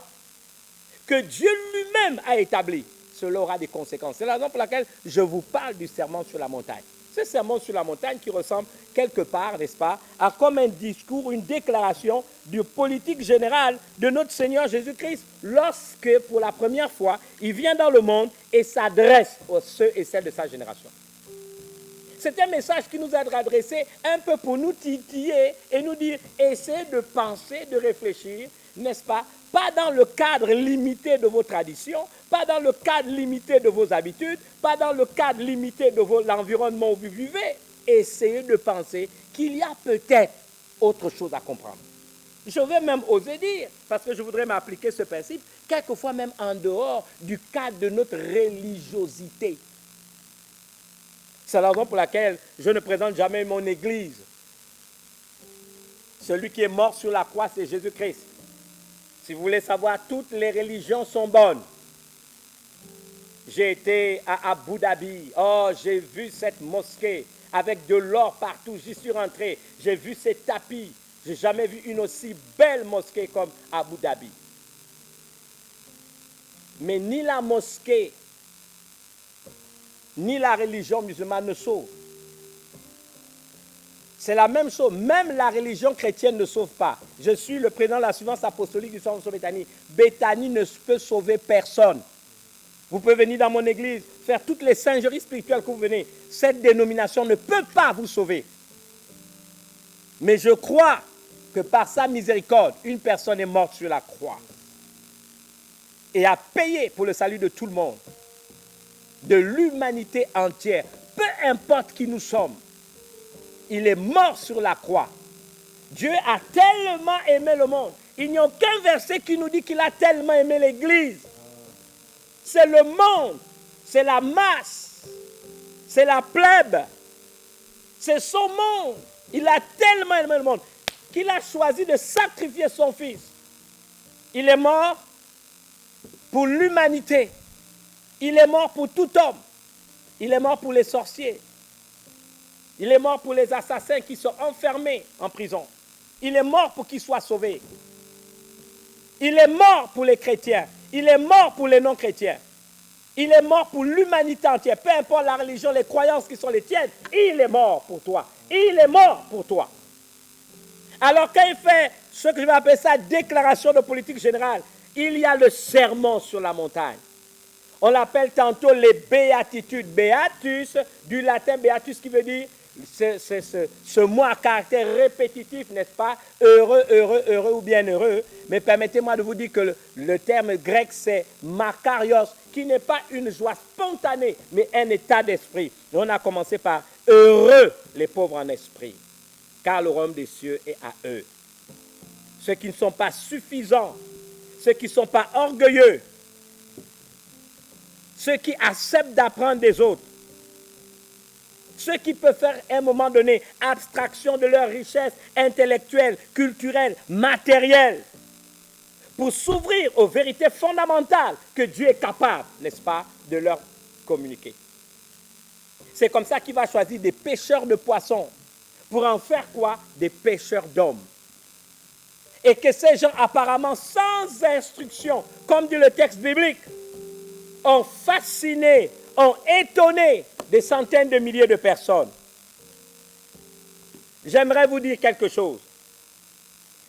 que Dieu lui-même a établies, cela aura des conséquences. C'est la raison pour laquelle je vous parle du sermon sur la montagne. Ce sermon sur la montagne qui ressemble quelque part, n'est-ce pas, à comme un discours, une déclaration de politique générale de notre Seigneur Jésus-Christ lorsque, pour la première fois, il vient dans le monde et s'adresse aux ceux et celles de sa génération. C'est un message qui nous a adressé un peu pour nous titiller et nous dire, essayez de penser, de réfléchir, n'est-ce pas, pas dans le cadre limité de vos traditions, pas dans le cadre limité de vos habitudes, pas dans le cadre limité de l'environnement où vous vivez. Essayez de penser qu'il y a peut-être autre chose à comprendre. Je vais même oser dire, parce que je voudrais m'appliquer ce principe, quelquefois même en dehors du cadre de notre religiosité. C'est la raison pour laquelle je ne présente jamais mon Église. Celui qui est mort sur la croix, c'est Jésus-Christ. Si vous voulez savoir, toutes les religions sont bonnes. J'ai été à Abu Dhabi. Oh, j'ai vu cette mosquée avec de l'or partout. J'y suis rentré. J'ai vu ces tapis. Je n'ai jamais vu une aussi belle mosquée comme Abu Dhabi. Mais ni la mosquée, ni la religion musulmane ne sauve. C'est la même chose. Même la religion chrétienne ne sauve pas. Je suis le président de la suivance apostolique du Centre Béthanie. Béthanie ne peut sauver personne. Vous pouvez venir dans mon église, faire toutes les singeries spirituelles que vous venez. Cette dénomination ne peut pas vous sauver. Mais je crois que par sa miséricorde, une personne est morte sur la croix et a payé pour le salut de tout le monde, de l'humanité entière, peu importe qui nous sommes. Il est mort sur la croix. Dieu a tellement aimé le monde. Il n'y a aucun verset qui nous dit qu'il a tellement aimé l'Église. C'est le monde, c'est la masse, c'est la plèbe, c'est son monde. Il a tellement aimé le monde qu'il a choisi de sacrifier son fils. Il est mort pour l'humanité. Il est mort pour tout homme. Il est mort pour les sorciers. Il est mort pour les assassins qui sont enfermés en prison. Il est mort pour qu'ils soient sauvés. Il est mort pour les chrétiens. Il est mort pour les non-chrétiens. Il est mort pour l'humanité entière. Peu importe la religion, les croyances qui sont les tiennes, il est mort pour toi. Il est mort pour toi. Alors quand il fait ce que je vais appeler ça déclaration de politique générale, il y a le sermon sur la montagne. On l'appelle tantôt les béatitudes. Beatus, du latin beatus qui veut dire ce mot à caractère répétitif, n'est-ce pas? Heureux, heureux, heureux ou bien heureux. Mais permettez-moi de vous dire que le terme grec, c'est makarios, qui n'est pas une joie spontanée, mais un état d'esprit. Et on a commencé par heureux les pauvres en esprit, car le royaume des cieux est à eux. Ceux qui ne sont pas suffisants, ceux qui ne sont pas orgueilleux, ceux qui acceptent d'apprendre des autres, ceux qui peuvent faire à un moment donné abstraction de leur richesse intellectuelle, culturelle, matérielle, pour s'ouvrir aux vérités fondamentales que Dieu est capable, n'est-ce pas, de leur communiquer. C'est comme ça qu'il va choisir des pêcheurs de poissons pour en faire quoi? Des pêcheurs d'hommes. Et que ces gens apparemment sans instruction, comme dit le texte biblique, ont fasciné, ont étonné des centaines de milliers de personnes. J'aimerais vous dire quelque chose.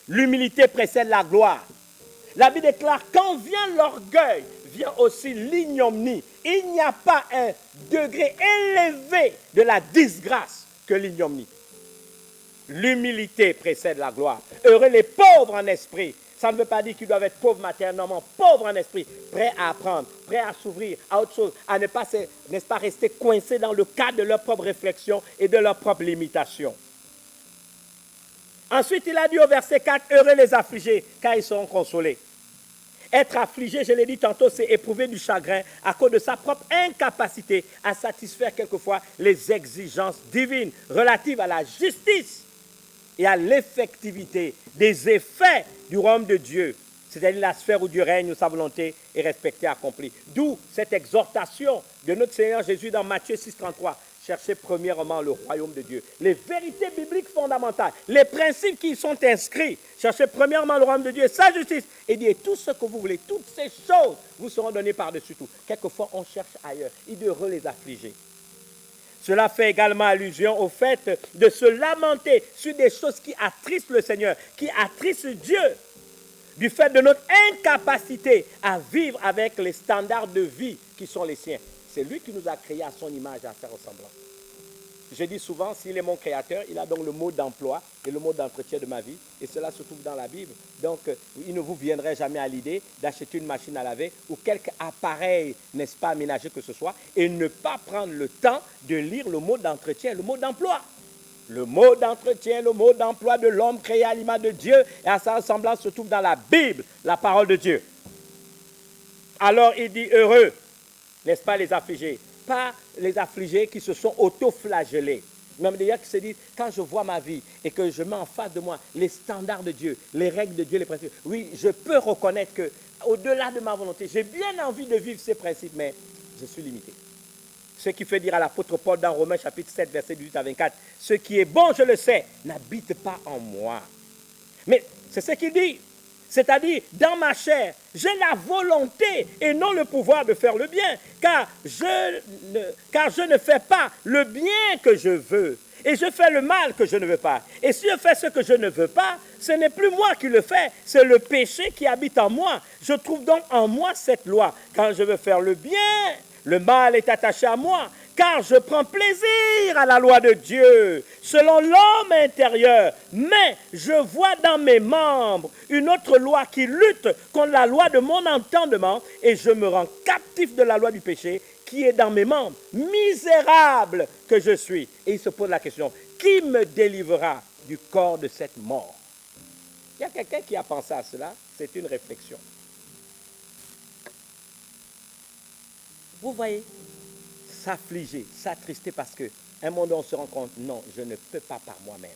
L'humilité précède la gloire. La Bible déclare, quand vient l'orgueil, vient aussi l'ignominie. Il n'y a pas un degré élevé de la disgrâce que l'ignominie. L'humilité précède la gloire. Heureux les pauvres en esprit, Ça ne veut pas dire qu'ils doivent être pauvres matériellement, pauvres en esprit, prêts à apprendre, prêts à s'ouvrir à autre chose, à ne pas, n'est-ce pas, rester coincés dans le cadre de leur propre réflexion et de leurs propres limitations. Ensuite, il a dit au verset 4, « Heureux les affligés, car ils seront consolés. » Être affligé, je l'ai dit tantôt, c'est éprouver du chagrin à cause de sa propre incapacité à satisfaire quelquefois les exigences divines relatives à la justice et à l'effectivité des effets du royaume de Dieu, c'est-à-dire la sphère où Dieu règne, où sa volonté est respectée, accomplie. D'où cette exhortation de notre Seigneur Jésus dans Matthieu 6,33. Cherchez premièrement le royaume de Dieu. Les vérités bibliques fondamentales, les principes qui y sont inscrits. Cherchez premièrement le royaume de Dieu et sa justice. Et dites tout ce que vous voulez, toutes ces choses vous seront données par-dessus tout. Quelquefois, on cherche ailleurs. Il est heureux les affligés. Cela fait également allusion au fait de se lamenter sur des choses qui attristent le Seigneur, qui attristent Dieu, du fait de notre incapacité à vivre avec les standards de vie qui sont les siens. C'est lui qui nous a créés à son image et à sa ressemblance. Je dis souvent, s'il est mon créateur, il a donc le mode d'emploi et le mode d'entretien de ma vie. Et cela se trouve dans la Bible. Donc, il ne vous viendrait jamais à l'idée d'acheter une machine à laver ou quelque appareil, n'est-ce pas, aménagé que ce soit, et ne pas prendre le temps de lire le mode d'entretien, le mode d'emploi. Le mode d'entretien, le mode d'emploi de l'homme créé à l'image de Dieu et à sa ressemblance se trouve dans la Bible, la parole de Dieu. Alors, il dit heureux, n'est-ce pas, les affligés? Pas les affligés qui se sont auto-flagellés. Même d'ailleurs qui se disent, quand je vois ma vie et que je mets en face de moi les standards de Dieu, les règles de Dieu, les principes, oui, je peux reconnaître que au-delà de ma volonté, j'ai bien envie de vivre ces principes, mais je suis limité. Ce qui fait dire à l'apôtre Paul dans Romains chapitre 7, versets 18 à 24, « Ce qui est bon, je le sais, n'habite pas en moi. » Mais c'est ce qu'il dit. C'est-à-dire, dans ma chair, j'ai la volonté et non le pouvoir de faire le bien, car je ne fais pas le bien que je veux, et je fais le mal que je ne veux pas. Et si je fais ce que je ne veux pas, ce n'est plus moi qui le fais, c'est le péché qui habite en moi. Je trouve donc en moi cette loi. Quand je veux faire le bien, le mal est attaché à moi, car je prends plaisir à la loi de Dieu, selon l'homme intérieur. Mais je vois dans mes membres une autre loi qui lutte contre la loi de mon entendement, et je me rends captif de la loi du péché qui est dans mes membres. Misérable que je suis. Et il se pose la question, qui me délivrera du corps de cette mort? Il y a quelqu'un qui a pensé à cela, c'est une réflexion. Vous voyez, s'affliger, s'attrister parce qu'à un moment on se rend compte, non, je ne peux pas par moi-même.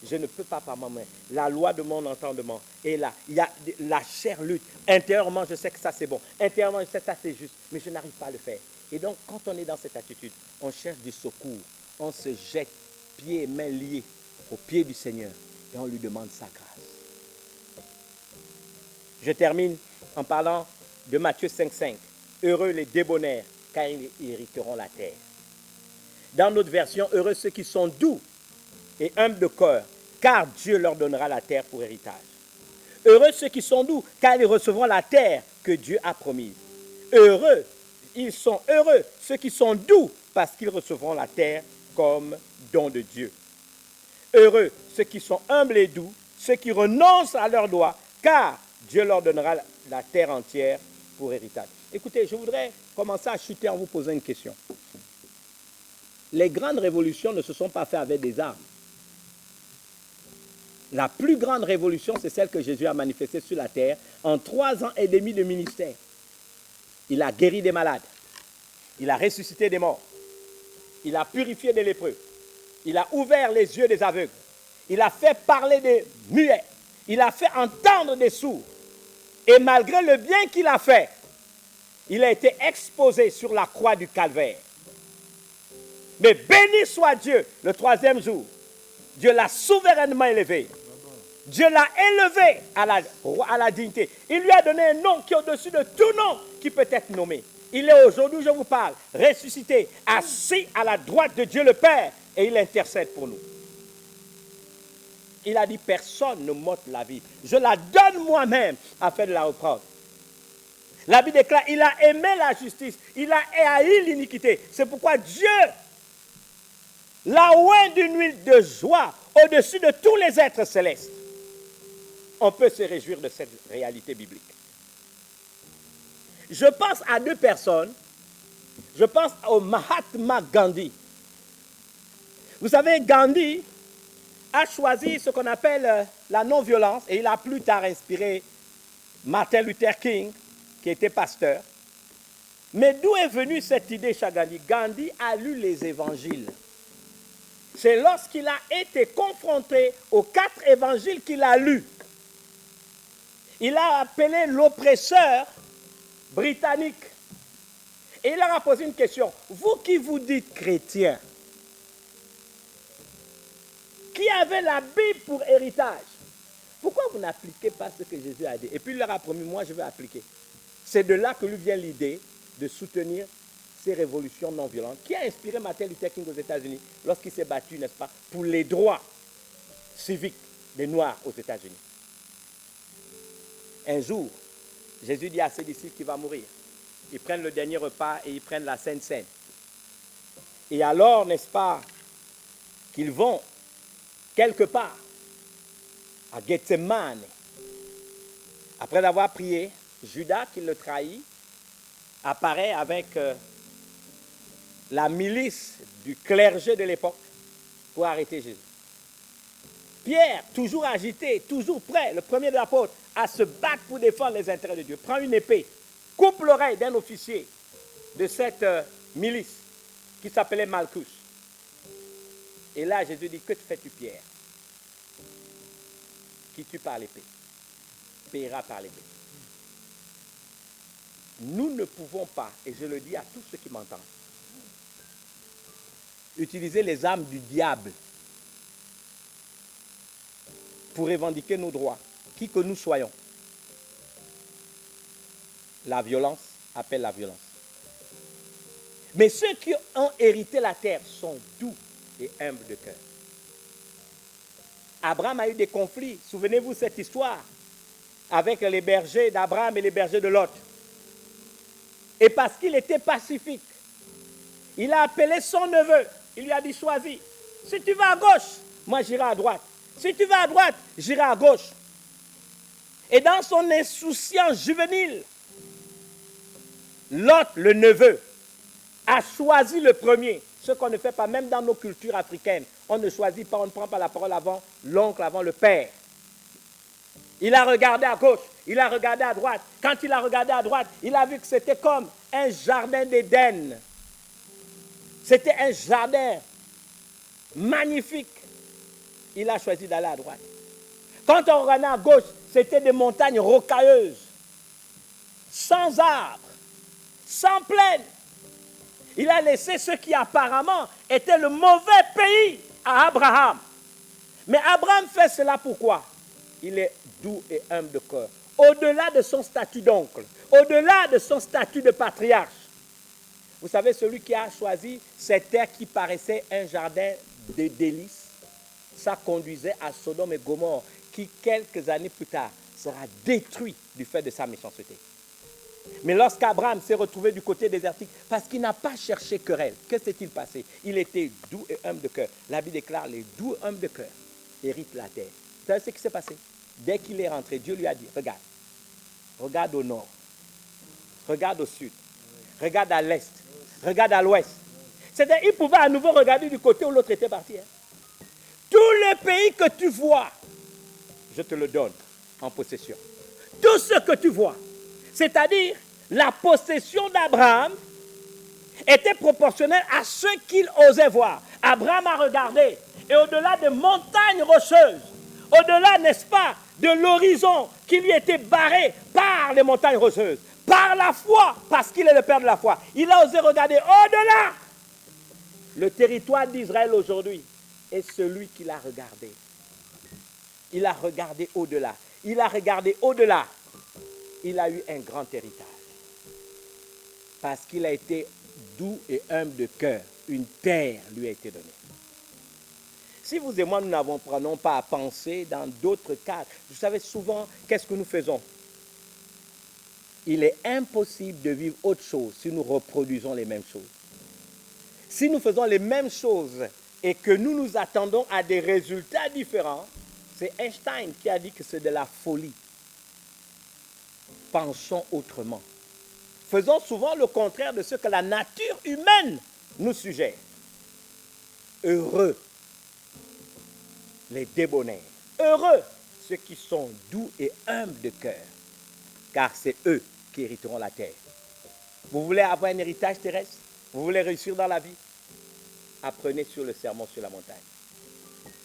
Je ne peux pas par moi-même. La loi de mon entendement est là. Il y a la chair lutte. Intérieurement, je sais que ça c'est bon. Intérieurement, je sais que ça c'est juste. Mais je n'arrive pas à le faire. Et donc, quand on est dans cette attitude, on cherche du secours. On se jette pieds et mains liés aux pieds du Seigneur et on lui demande sa grâce. Je termine en parlant de Matthieu 5,5. Heureux les débonnaires, car ils hériteront la terre. Dans notre version, heureux ceux qui sont doux et humbles de cœur, car Dieu leur donnera la terre pour héritage. Heureux ceux qui sont doux, car ils recevront la terre que Dieu a promise. Heureux, ils sont heureux ceux qui sont doux, parce qu'ils recevront la terre comme don de Dieu. Heureux ceux qui sont humbles et doux, ceux qui renoncent à leurs droits, car Dieu leur donnera la terre entière pour héritage. Écoutez, je voudrais commencer à chuter en vous posant une question. Les grandes révolutions ne se sont pas faites avec des armes. La plus grande révolution, c'est celle que Jésus a manifestée sur la terre en 3 ans et demi de ministère. Il a guéri des malades. Il a ressuscité des morts. Il a purifié des lépreux. Il a ouvert les yeux des aveugles. Il a fait parler des muets. Il a fait entendre des sourds. Et malgré le bien qu'il a fait, il a été exposé sur la croix du calvaire. Mais béni soit Dieu, le 3e jour. Dieu l'a souverainement élevé. Dieu l'a élevé à la dignité. Il lui a donné un nom qui est au-dessus de tout nom qui peut être nommé. Il est aujourd'hui, je vous parle, ressuscité, assis à la droite de Dieu le Père, et il intercède pour nous. Il a dit, personne ne m'ôte la vie. Je la donne moi-même afin de la reprendre. La Bible déclare, il a aimé la justice, il a haï l'iniquité. C'est pourquoi Dieu l'a oint d'une huile de joie au-dessus de tous les êtres célestes. on peut se réjouir de cette réalité biblique. Je pense à deux personnes. Je pense au Mahatma Gandhi. Vous savez, Gandhi a choisi ce qu'on appelle la non-violence et il a plus tard inspiré Martin Luther King, qui était pasteur. Mais d'où est venue cette idée chez Gandhi? Gandhi a lu les évangiles. C'est lorsqu'il a été confronté aux 4 évangiles qu'il a lus. Il a appelé l'oppresseur britannique. Et il leur a posé une question. Vous qui vous dites chrétien, qui avait la Bible pour héritage, pourquoi vous n'appliquez pas ce que Jésus a dit? Et puis il leur a promis, moi je vais appliquer. C'est de là que lui vient l'idée de soutenir ces révolutions non violentes, qui a inspiré Martin Luther King aux États-Unis lorsqu'il s'est battu, n'est-ce pas, pour les droits civiques des Noirs aux États-Unis. Un jour, Jésus dit à ses disciples qu'il va mourir. Ils prennent le dernier repas et ils prennent la Sainte Seine. Et alors, n'est-ce pas, qu'ils vont quelque part à Gethsemane. Après avoir prié, Judas, qui le trahit, apparaît avec la milice du clergé de l'époque pour arrêter Jésus. Pierre, toujours agité, toujours prêt, le premier de l'apôtre, à se battre pour défendre les intérêts de Dieu, prend une épée, coupe l'oreille d'un officier de cette milice qui s'appelait Malchus. Et là, Jésus dit, que fais-tu, Pierre? Qui tue par l'épée, paiera par l'épée. Nous ne pouvons pas, et je le dis à tous ceux qui m'entendent, utiliser les armes du diable pour revendiquer nos droits, qui que nous soyons. La violence appelle la violence. Mais ceux qui ont hérité la terre sont doux et humbles de cœur. Abraham a eu des conflits. Souvenez-vous de cette histoire avec les bergers d'Abraham et les bergers de Lot. Et parce qu'il était pacifique, il a appelé son neveu. Il lui a dit, choisis. Si tu vas à gauche, moi j'irai à droite. Si tu vas à droite, j'irai à gauche. Et dans son insouciance juvénile, Lot, le neveu, a choisi le premier. Ce qu'on ne fait pas, même dans nos cultures africaines. On ne choisit pas, on ne prend pas la parole avant l'oncle, avant le père. Il a regardé à gauche, il a regardé à droite. Quand il a regardé à droite, il a vu que c'était comme un jardin d'Éden. C'était un jardin magnifique. Il a choisi d'aller à droite. Quand on regardait à gauche, c'était des montagnes rocailleuses, sans arbres, sans plaine. Il a laissé ce qui apparemment était le mauvais pays à Abraham. Mais Abraham fait cela pourquoi? Il est doux et humble de cœur. Au-delà de son statut d'oncle, au-delà de son statut de patriarche. Vous savez, celui qui a choisi cette terre qui paraissait un jardin de délices, ça conduisait à Sodome et Gomorrhe, qui quelques années plus tard sera détruit du fait de sa méchanceté. Mais lorsqu'Abraham s'est retrouvé du côté désertique, parce qu'il n'a pas cherché querelle, que s'est-il passé? Il était doux et humble de cœur. La Bible déclare, les doux et humbles de cœur héritent la terre. Vous savez ce qui s'est passé? Dès qu'il est rentré, Dieu lui a dit, regarde, regarde au nord, regarde au sud, regarde à l'est, regarde à l'ouest. C'est-à-dire, il pouvait à nouveau regarder du côté où l'autre était parti. Tout le pays que tu vois, je te le donne en possession. Tout ce que tu vois, c'est-à-dire la possession d'Abraham était proportionnelle à ce qu'il osait voir. Abraham a regardé, et au-delà des montagnes rocheuses, au-delà, n'est-ce pas, de l'horizon qui lui était barré par les montagnes rocheuses, par la foi, parce qu'il est le père de la foi, il a osé regarder au-delà. Le territoire d'Israël aujourd'hui est celui qu'il a regardé. Il a regardé au-delà. Il a regardé au-delà. Il a eu un grand héritage. Parce qu'il a été doux et humble de cœur. Une terre lui a été donnée. Si vous et moi, nous n'avons pas à penser dans d'autres cas, vous savez souvent, qu'est-ce que nous faisons? Il est impossible de vivre autre chose si nous reproduisons les mêmes choses. Si nous faisons les mêmes choses et que nous nous attendons à des résultats différents, C'est Einstein qui a dit que c'est de la folie. Pensons autrement. Faisons souvent le contraire de ce que la nature humaine nous suggère. Heureux les débonnaires. Heureux ceux qui sont doux et humbles de cœur, car c'est eux qui hériteront la terre. Vous voulez avoir un héritage terrestre? Vous voulez réussir dans la vie? Apprenez sur le sermon sur la montagne.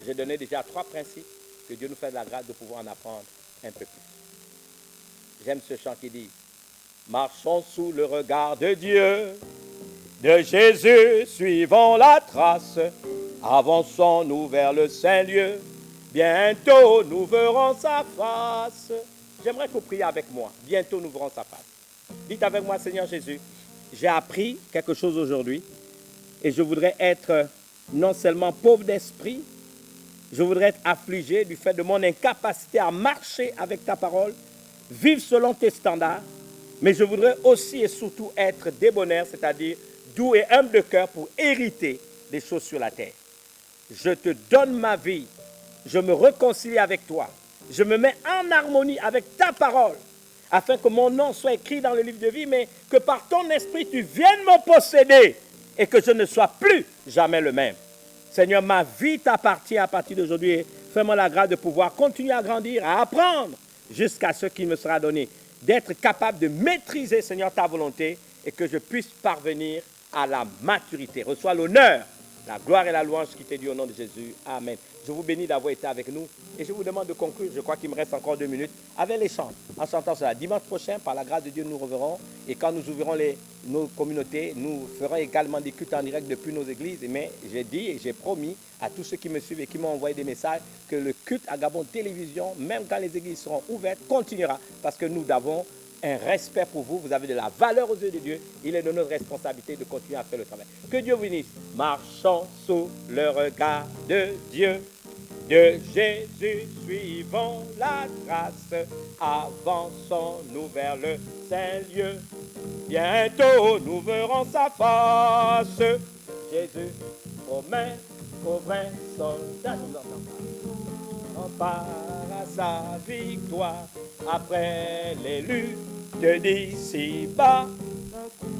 J'ai donné déjà 3 principes que Dieu nous fait de la grâce de pouvoir en apprendre un peu plus. J'aime ce chant qui dit: marchons sous le regard de Dieu, de Jésus, suivons la trace, avançons-nous vers le Saint-Lieu, bientôt nous verrons sa face. J'aimerais que vous priez avec moi, bientôt nous verrons sa face. Dites avec moi: Seigneur Jésus, j'ai appris quelque chose aujourd'hui et je voudrais être non seulement pauvre d'esprit, je voudrais être affligé du fait de mon incapacité à marcher avec ta parole, vivre selon tes standards, mais je voudrais aussi et surtout être débonnaire, c'est-à-dire doux et humble de cœur pour hériter des choses sur la terre. Je te donne ma vie, je me réconcilie avec toi, je me mets en harmonie avec ta parole, afin que mon nom soit écrit dans le livre de vie, mais que par ton esprit tu viennes me posséder et que je ne sois plus jamais le même. Seigneur, ma vie t'appartient à partir d'aujourd'hui. Fais-moi la grâce de pouvoir continuer à grandir, à apprendre jusqu'à ce qu'il me sera donné, d'être capable de maîtriser, Seigneur, ta volonté et que je puisse parvenir à la maturité. Reçois l'honneur, la gloire et la louange qui t'est due au nom de Jésus. Amen. Je vous bénis d'avoir été avec nous et je vous demande de conclure, je crois qu'il me reste encore 2 minutes, avec les chants. En chantant cela, dimanche prochain, par la grâce de Dieu, nous reverrons et quand nous ouvrirons nos communautés, nous ferons également des cultes en direct depuis nos églises. Mais j'ai dit et j'ai promis à tous ceux qui me suivent et qui m'ont envoyé des messages que le culte à Gabon Télévision, même quand les églises seront ouvertes, continuera parce que nous avons un respect pour vous, vous avez de la valeur aux yeux de Dieu, il est de notre responsabilité de continuer à faire le travail. Que Dieu vous bénisse. Marchons sous le regard de Dieu, de Jésus, suivons la trace, avançons-nous vers le Saint-Lieu, bientôt nous verrons sa face. Jésus promet qu'au vrai soldat, on part à sa victoire après les luttes d'ici-bas.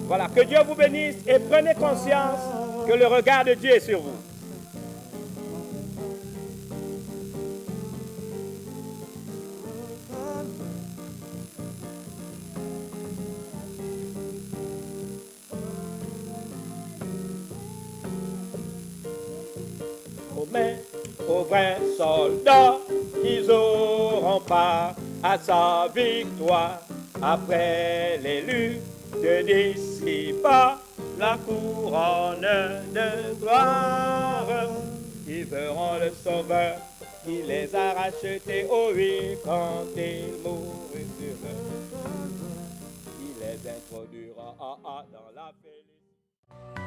Voilà, que Dieu vous bénisse et prenez conscience que le regard de Dieu est sur vous. Aux vrais soldats, ils auront part à sa victoire. Après les luttes d'ici-bas, la couronne de gloire. Ils verront le Sauveur qui les a rachetés, oh oui, quand il mourut sur eux. Il les introduira dans la félicité.